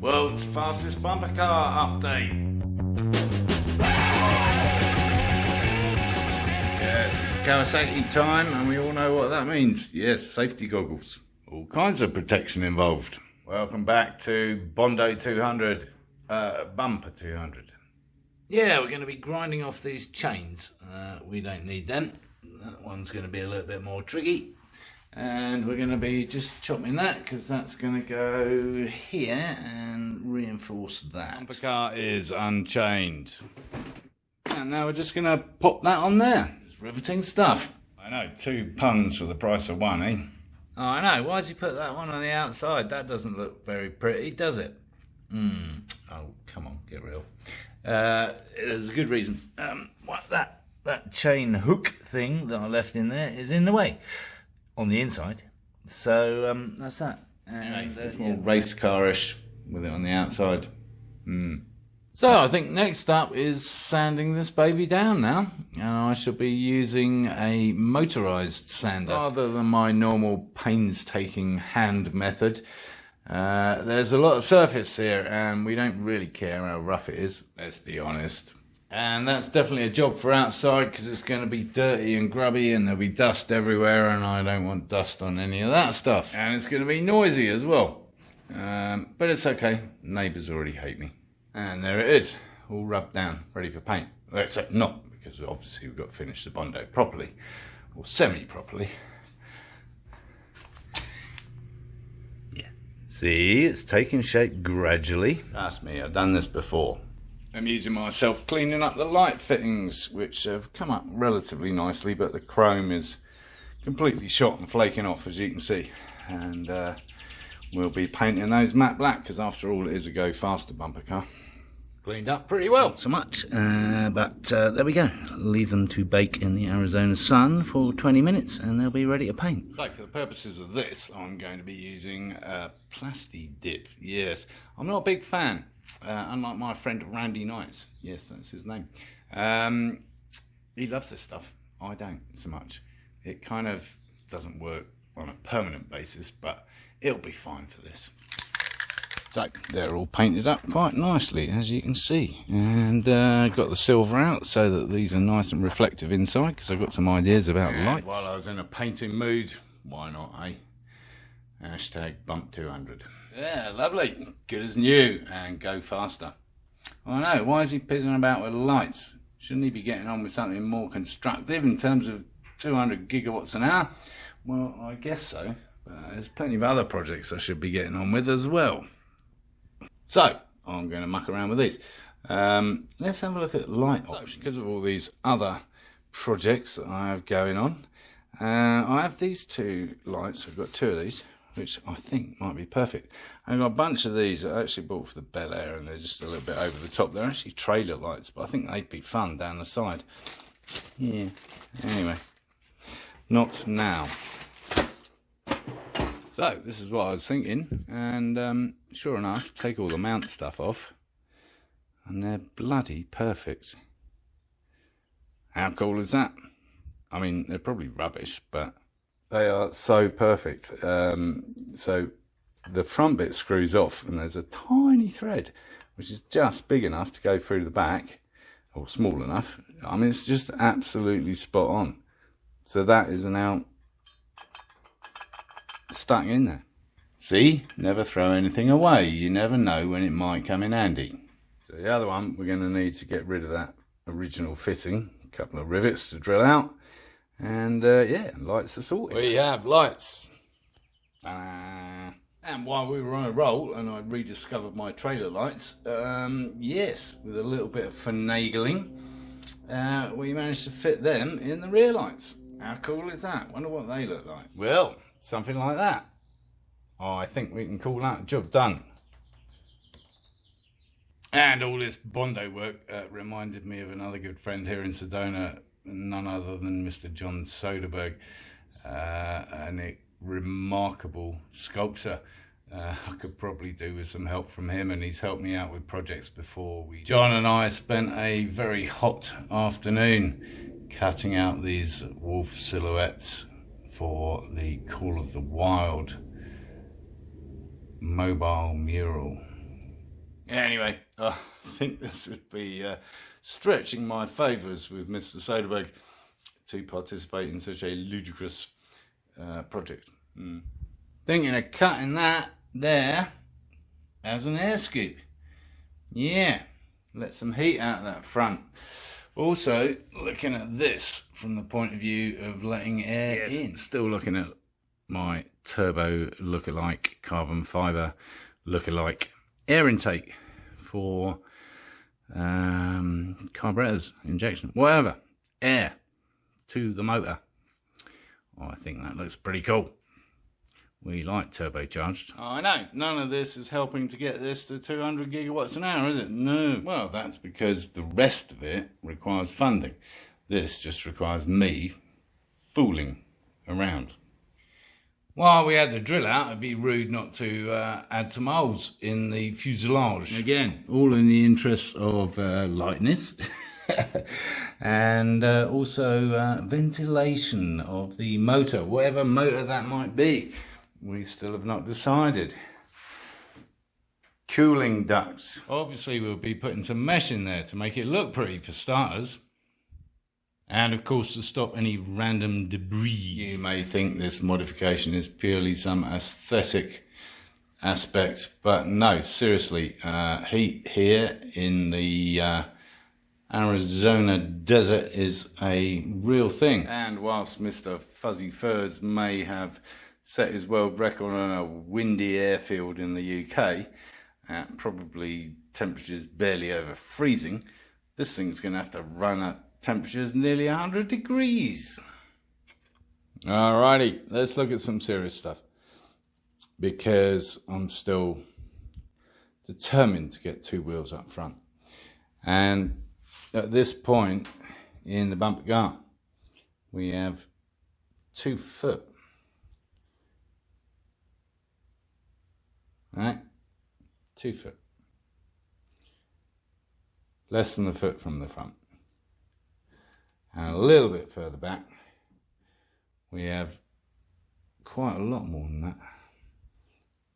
World's fastest bumper car update. Yes, it's Kawasaki time, and we all know what that means. Yes, safety goggles. All kinds of protection involved. Welcome back to Bondo 200, Bumper 200. Yeah, we're going to be grinding off these chains. We don't need them. That one's going to be a little bit more tricky. And we're going to be just chopping that because that's going to go here and reinforce that. Bumper car is unchained. And now we're just going to pop that on there. It's riveting stuff. I know, 2 puns for the price of 1, eh? Oh, I know. Why has he put that one on the outside? That doesn't look very pretty, does it? Oh, come on, get real. There's a good reason. That chain hook thing that I left in there is in the way on the inside. So that's that. And it's more race car-ish with it on the outside. So I think next up is sanding this baby down now. And I shall be using a motorised sander rather than my normal painstaking hand method. There's a lot of surface here and we don't really care how rough it is, let's be honest. And that's definitely a job for outside because it's going to be dirty and grubby and there'll be dust everywhere and I don't want dust on any of that stuff. And it's going to be noisy as well. But it's okay, neighbours already hate me. And there it is, all rubbed down, ready for paint. Except not, because obviously we've got to finish the Bondo properly, or semi-properly. Yeah. See, it's taking shape gradually. Trust me, I've done this before. I'm using myself cleaning up the light fittings, which have come up relatively nicely, but the chrome is completely shot and flaking off, as you can see. And we'll be painting those matte black, because after all, it is a go faster bumper car. Cleaned up pretty well. Not so much, but there we go. Leave them to bake in the Arizona sun for 20 minutes, and they'll be ready to paint. So for the purposes of this, I'm going to be using Plasti Dip. Yes, I'm not a big fan. Unlike my friend Randy Knights, yes, that's his name. He loves this stuff. I don't so much. It kind of doesn't work on a permanent basis, but it'll be fine for this. So they're all painted up quite nicely, as you can see, and got the silver out so that these are nice and reflective inside, because I've got some ideas about lights. While I was in a painting mood, why not, eh? Hashtag bump 200. Yeah, lovely. Good as new, and go faster. I know, why is he pizzing about with lights? Shouldn't he be getting on with something more constructive in terms of 200 gigawatts an hour? Well, I guess so, but there's plenty of other projects I should be getting on with as well. So, I'm going to muck around with these. Let's have a look at light options. Because of all these other projects that I have going on, I have these 2 lights. I've got 2 of these, which I think might be perfect. I've got a bunch of these I actually bought for the Bel Air, and they're just a little bit over the top. They're actually trailer lights, but I think they'd be fun down the side. Yeah, anyway, not now. So this is what I was thinking, and sure enough, take all the mount stuff off, and they're bloody perfect. How cool is that? I mean, they're probably rubbish, but they are so perfect. So the front bit screws off, and there's a tiny thread, which is just big enough to go through the back, or small enough. I mean, it's just absolutely spot on. So that is now stuck in there. See, never throw anything away. You never know when it might come in handy. So the other one, we're going to need to get rid of that original fitting. A couple of rivets to drill out. And yeah, lights are sorted. We have lights. And while we were on a roll and I rediscovered my trailer lights, yes, with a little bit of finagling, we managed to fit them in the rear lights. How cool is that? Wonder what they look like. Well, something like that. I think we can call that a job done. And all this Bondo work reminded me of another good friend here in Sedona, none other than Mr. John Soderberg, a remarkable sculptor. I could probably do with some help from him, and he's helped me out with projects before. John and I spent a very hot afternoon cutting out these wolf silhouettes for the Call of the Wild mobile mural. Anyway, I think this would be stretching my favours with Mr. Soderbergh to participate in such a ludicrous project. Thinking of cutting that there as an air scoop. Yeah, let some heat out of that front. Also, looking at this from the point of view of letting air in. Still looking at my turbo lookalike carbon fibre lookalike air intake for carburetors, injection, whatever, air to the motor. I think that looks pretty cool. We like turbocharged. I know, none of this is helping to get this to 200 gigawatts an hour, is it? No. Well, that's because the rest of it requires funding. This just requires me fooling around. While we had the drill out, it'd be rude not to add some holes in the fuselage. Again, all in the interest of lightness and also ventilation of the motor, whatever motor that might be. We still have not decided. Cooling ducts. Obviously, we'll be putting some mesh in there to make it look pretty for starters. And of course, to stop any random debris. You may think this modification is purely some aesthetic aspect, but no, seriously, heat here in the Arizona desert is a real thing. And whilst Mr. Fuzzy Furs may have set his world record on a windy airfield in the UK at probably temperatures barely over freezing, this thing's going to have to run at temperatures nearly 100 degrees. Alrighty, let's look at some serious stuff, because I'm still determined to get two wheels up front. And at this point in the bumper guard, we have 2 foot. Right? 2 foot. Less than a foot from the front. And a little bit further back, we have quite a lot more than that.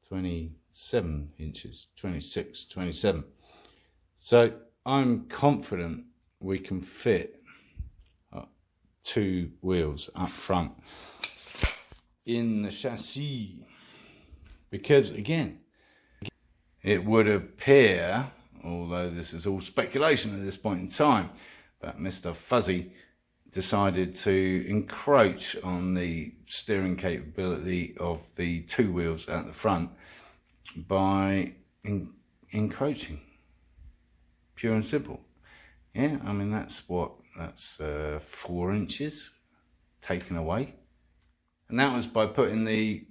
27 inches, 26, 27. So I'm confident we can fit 2 wheels up front in the chassis. Because again, it would appear, although this is all speculation at this point in time, but Mr. Fuzzy decided to encroach on the steering capability of the 2 wheels at the front by encroaching. Pure and simple. Yeah, I mean, that's 4 inches taken away. And that was by putting the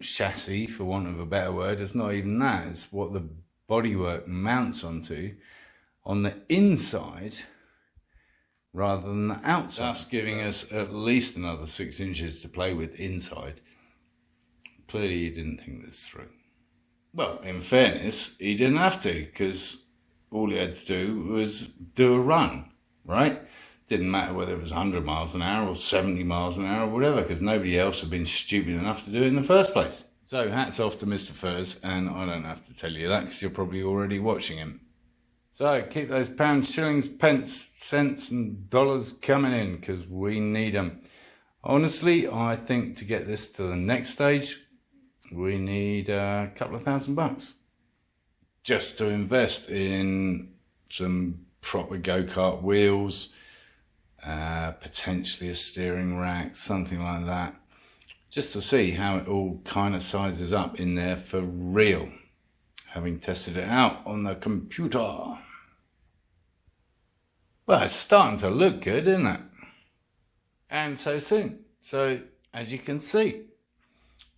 chassis, for want of a better word, it's not even that, it's what the bodywork mounts onto on the inside rather than the outside. That's giving us at least another 6 inches to play with inside. Clearly he didn't think this through. Well, in fairness, he didn't have to, because all he had to do was do a run, right? Didn't matter whether it was 100 miles an hour or 70 miles an hour or whatever, because nobody else had been stupid enough to do it in the first place. So hats off to Mr. Furs, and I don't have to tell you that because you're probably already watching him. So keep those pounds, shillings, pence, cents and dollars coming in, because we need them. Honestly, I think to get this to the next stage, we need a couple of $1,000 just to invest in some proper go-kart wheels, potentially a steering rack, something like that, just to see how it all kind of sizes up in there for real, having tested it out on the computer. But it's starting to look good, isn't it? And so soon. So, as you can see,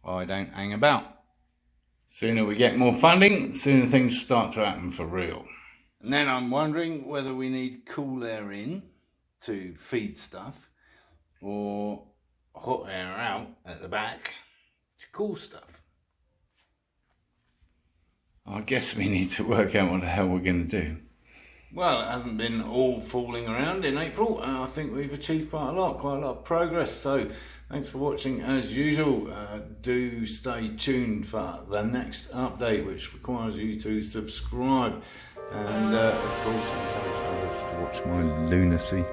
I don't hang about. Sooner we get more funding, sooner things start to happen for real. And then I'm wondering whether we need cool air in to feed stuff, or hot air out at the back to cool stuff. I guess we need to work out what the hell we're going to do. Well, it hasn't been all fooling around in April. I think we've achieved quite a lot of progress. So thanks for watching as usual. Do stay tuned for the next update, which requires you to subscribe. And of course, encourage others to watch my lunacy.